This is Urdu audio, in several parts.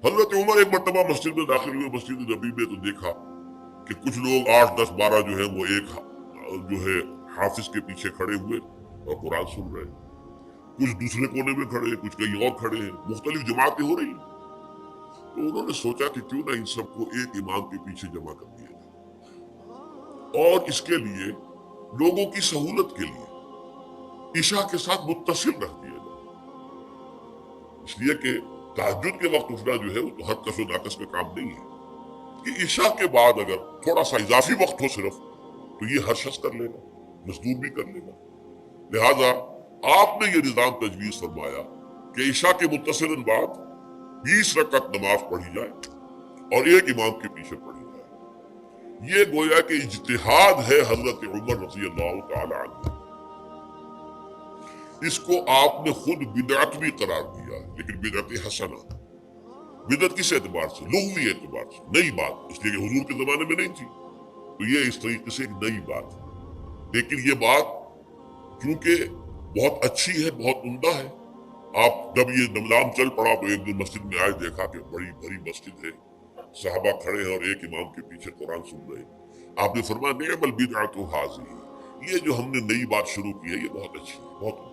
حضرت عمر ایک مرتبہ مسجد میں داخل ہوئے، مسجد نبی میں، تو دیکھا کہ کچھ لوگ 8 10 12 جو ہے وہ ایک جو ہے حافظ کے پیچھے کھڑے ہوئے اور قرآن سن رہے ہیں، کچھ دوسرے کونے میں کھڑے ہیں، کچھ کہیں اور کھڑے ہیں، مختلف جماعتیں ہو رہی ہیں۔ تو انہوں نے سوچا کہ کیوں نہ ان سب کو ایک امام کے پیچھے جمع کر دیا جائے، اور اس کے لیے لوگوں کی سہولت کے لیے عشاء کے ساتھ متصل رکھ دیا جائے، اس لیے کہ تہجد کے وقت اٹھنا جو ہے وہ تو ہر کس و ناقص کا کام نہیں ہے، کہ عشاء کے بعد اگر تھوڑا سا اضافی وقت ہو صرف، تو یہ ہر شخص کر لے گا، مزدور بھی کر لے گا۔ لہذا آپ نے یہ نظام تجویز فرمایا کہ عشاء کے متصل بعد 20 رکعت نماز پڑھی جائے اور ایک امام کے پیچھے پڑھی جائے۔ یہ گویا کہ اجتہاد ہے حضرت عمر رضی اللہ تعالی عنہ، اس کو آپ نے خود بدعت بھی قرار دیا، لیکن بدعت حسنہ۔ بدعت کس اعتبار سے؟ لغوی اعتبار سے، نئی بات، اس لیے کہ حضور کے زمانے میں نہیں تھی، تو یہ اس طریقے سے ایک نئی بات ہے۔ لیکن یہ بات کیونکہ بہت اچھی ہے، بہت عمدہ ہے، آپ جب یہ نظام چل پڑا تو ایک دن مسجد میں آئے، دیکھا کہ بڑی بڑی مسجد ہے، صحابہ کھڑے ہیں اور ایک امام کے پیچھے قرآن سن رہے ہیں۔ آپ نے فرمایا نعم البدعۃ ھذہ، یہ جو ہم نے نئی بات شروع کی ہے یہ بہت اچھی ہے، بہت عمدہ ہے۔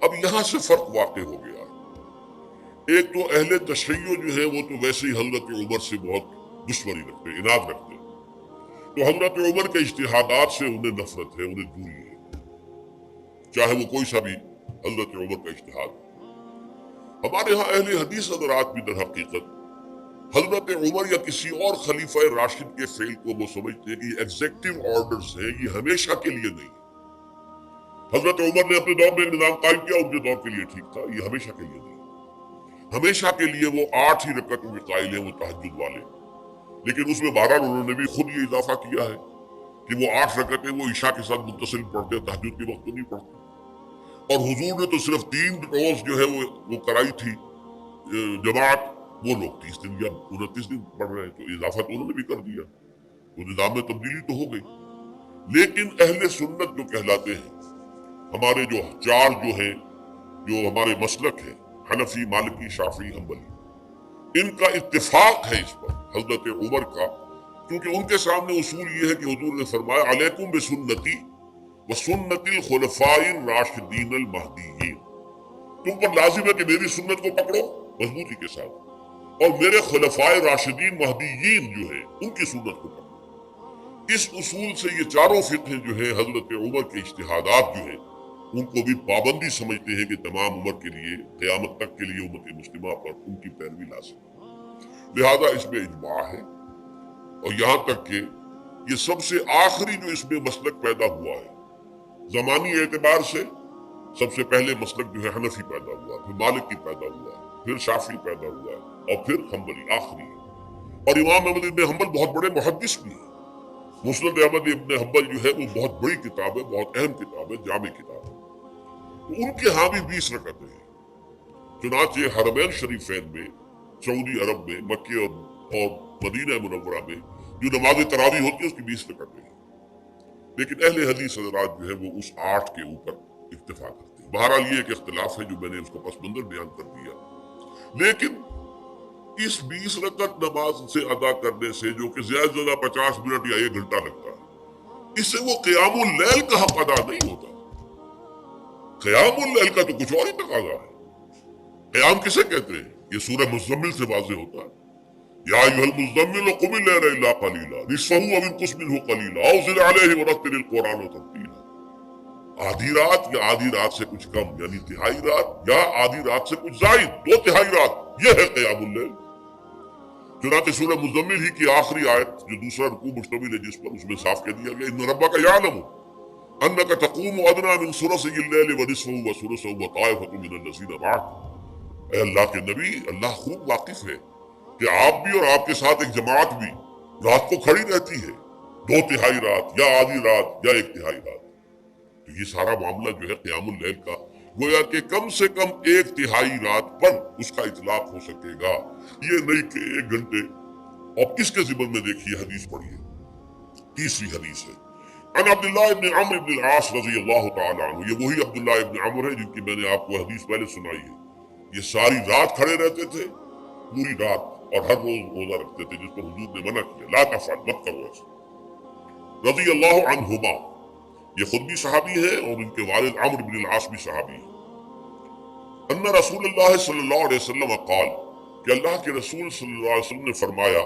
اب یہاں سے فرق واقع ہو گیا ہے۔ ایک تو اہل تشیع جو ہے وہ تو ویسے ہی حضرت عمر سے بہت دشمنی رکھتے، عناد رکھتے، تو حضرت عمر کے اجتہادات سے انہیں نفرت ہے، انہیں دوری ہے، چاہے وہ کوئی سا بھی حضرت عمر کا اجتہاد ہو۔ ہمارے ہاں اہل حدیث حضرات بھی در حقیقت حضرت عمر یا کسی اور خلیفہ راشد کے فعل کو وہ سمجھتے ہیں کہ یہ ایگزیکٹو آرڈرز ہیں، یہ ہمیشہ کے لیے نہیں۔ حضرت عمر نے اپنے دور میں نظام قائم کیا، ان کے دور کے لیے ٹھیک تھا، یہ ہمیشہ کے لیے نہیں۔ ہمیشہ کے لیے وہ 8 ہی رکعتوں کے قائل ہیں، وہ تہجد والے، لیکن اس میں بہرحال انہوں نے بھی خود یہ اضافہ کیا ہے کہ وہ 8 رکعتیں وہ عشاء کے ساتھ متصل پڑھتے ہیں، تہجد کے وقت تو نہیں پڑھتے۔ اور حضور نے تو صرف 3 روز جو ہے وہ کرائی تھی جماعت، وہ لوگ 30 دن یا 29 دن پڑھ رہے ہیں، تو اضافہ تو انہوں نے بھی کر دیا، تو نظام میں تبدیلی تو ہو گئی۔ لیکن اہل سنت جو کہلاتے ہیں، ہمارے جو 4 جو ہیں، جو ہمارے مسلک ہیں، حنفی، مالکی، شافعی، حنبلی، ان کا اتفاق ہے اس پر حضرت عمر کا، کیونکہ ان کے سامنے اصول یہ ہے کہ حضور نے فرمایا علیکم بسنتی وسنت الخلفاء الراشدین المہدیین، تم پر لازم ہے کہ میری سنت کو پکڑو مضبوطی کے ساتھ، اور میرے خلفاء راشدین مہدیین جو ہیں ان کی سنت کو پکڑو۔ اس اصول سے یہ چاروں فقہ جو ہیں حضرت عمر کے اجتہادات جو ہیں ان کو بھی پابندی سمجھتے ہیں کہ تمام عمر کے لیے، قیامت تک کے لیے امت مسلمہ پر ان کی پیروی لازم ہے، لہذا اس میں اجماع ہے۔ اور یہاں تک کہ یہ سب سے آخری جو اس میں مسلک پیدا ہوا ہے زمانی اعتبار سے، سب سے پہلے مسلک جو ہے حنفی پیدا ہوا، پھر مالکی پیدا ہوا، پھر شافعی پیدا ہوا، اور پھر حنبلی آخری ہے۔ اور امام احمد ابن حنبل بہت بڑے محدث بھی ہیں، مسند احمد ابن حنبل جو ہے وہ بہت بڑی کتاب ہے، بہت اہم کتاب ہے، جامع کتاب ہے، تو ان کے ہاں بھی 20 رکعتیں ہیں۔ چنانچہ حرمین شریفین میں، سعودی عرب میں، مکہ اور مدینہ منورہ میں جو نماز تراویح ہوتی ہے اس کی 20 رکعتیں ہیں، لیکن اہل حدیث حضرات جو ہے وہ اس 8 کے اوپر اکتفا کرتے ہیں۔ بہرحال یہ ایک اختلاف ہے جو میں نے اس کو پس منظر بیان کر دیا، لیکن اس 20 رکعت نماز سے ادا کرنے سے، جو کہ زیادہ سے زیادہ 50 منٹ یا 1 گھنٹہ لگتا ہے، اس سے وہ قیام اللیل کا حق ادا نہیں ہوتا۔ قیام اللیل کا تو کچھ اور ہی تقاضا ہے۔ قیام کسے کہتے ہیں؟ یہ سورہ مزمل سے واضح ہوتا ہے، یا ایھا المزمل قم اللیل الا قلیلا نصفہ او انقص منہ قلیلا او زد علیہ ورتل القرآن ترتیلا۔ آدھی رات یا آدھی رات سے کچھ کم، یعنی تہائی رات، یا آدھی رات سے کچھ زائد، 2 تہائی رات، یہ ہے قیام اللیل۔ چنانچہ سورہ مزمل ہی کی آخری آیت جو دوسرا رکوع مشتمل ہے جس پر، اس میں صاف کہہ دیا گیا ان ربک یعلم انک تقوم ادنی من ثلثی اللیل ونصفہ وثلثہ وطائفۃ من الذین معک۔ اے اللہ کے نبی، اللہ خوب واقف ہے کہ آپ بھی اور آپ کے ساتھ ایک جماعت بھی رات کو کھڑی رہتی ہے، 2 تہائی رات یا آدھی رات یا 1 تہائی رات۔ تو یہ سارا معاملہ جو ہے قیام اللیل کا، گویا کہ کم سے کم 1 تہائی رات پر اس کا اطلاق ہو سکے گا، یہ نہیں کہ 1 گھنٹے۔ اور کس کے ذمن میں دیکھیے حدیث پڑھیے، تیسری حدیث ہے عن عبداللہ ابن عمرو بن العاص رضی اللہ تعالی عنہ۔ یہ وہی عبداللہ ابن عمرو ہے جن کی میں نے آپ کو حدیث پہلے سنائی ہے۔ یہ ساری رات کھڑے رہتے تھے پوری رات اور ہر روز روزہ رکھتے تھے، جس پر حضور نے منع کیا، لا تفعل، مت کرو ایسا۔ رضی اللہ عنہما، یہ خود بھی صحابی ہے اور ان کے والد عمرو بن العاص بھی صحابی ہیں۔ ان رسول اللہ صلی اللہ علیہ وسلم قال، کہ اللہ کے رسول صلی اللہ علیہ وسلم نے فرمایا،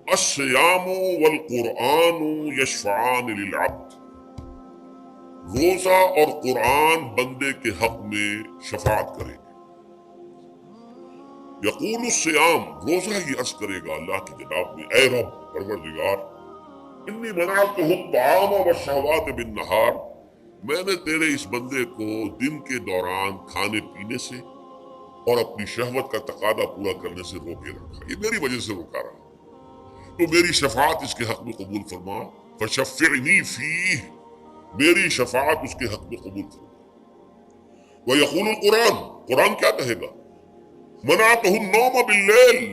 الصیام والقرآن یشفعان للعبد، روزہ اور قرآن بندے کے حق میں شفاعت کریں گے۔ یقول الصیام، روزہ ہی عرض کرے گا اللہ کی جناب میں، اے رب پروردگار، انی منعتہ الطعام والشہوات بالنہار، میں نے تیرے اس بندے کو دن کے دوران کھانے پینے سے اور اپنی شہوت کا تقاضا پورا کرنے سے روکے رکھا، یہ میری وجہ سے روکا رہا، تو میری شفاعت اس کے حق میں قبول فرما، فشفعنی فیہ، میری شفاعت اس کے حق میں قبول فرما۔ ویقول القرآن، قرآن کیا کہے گا، منعتہ النوم باللیل،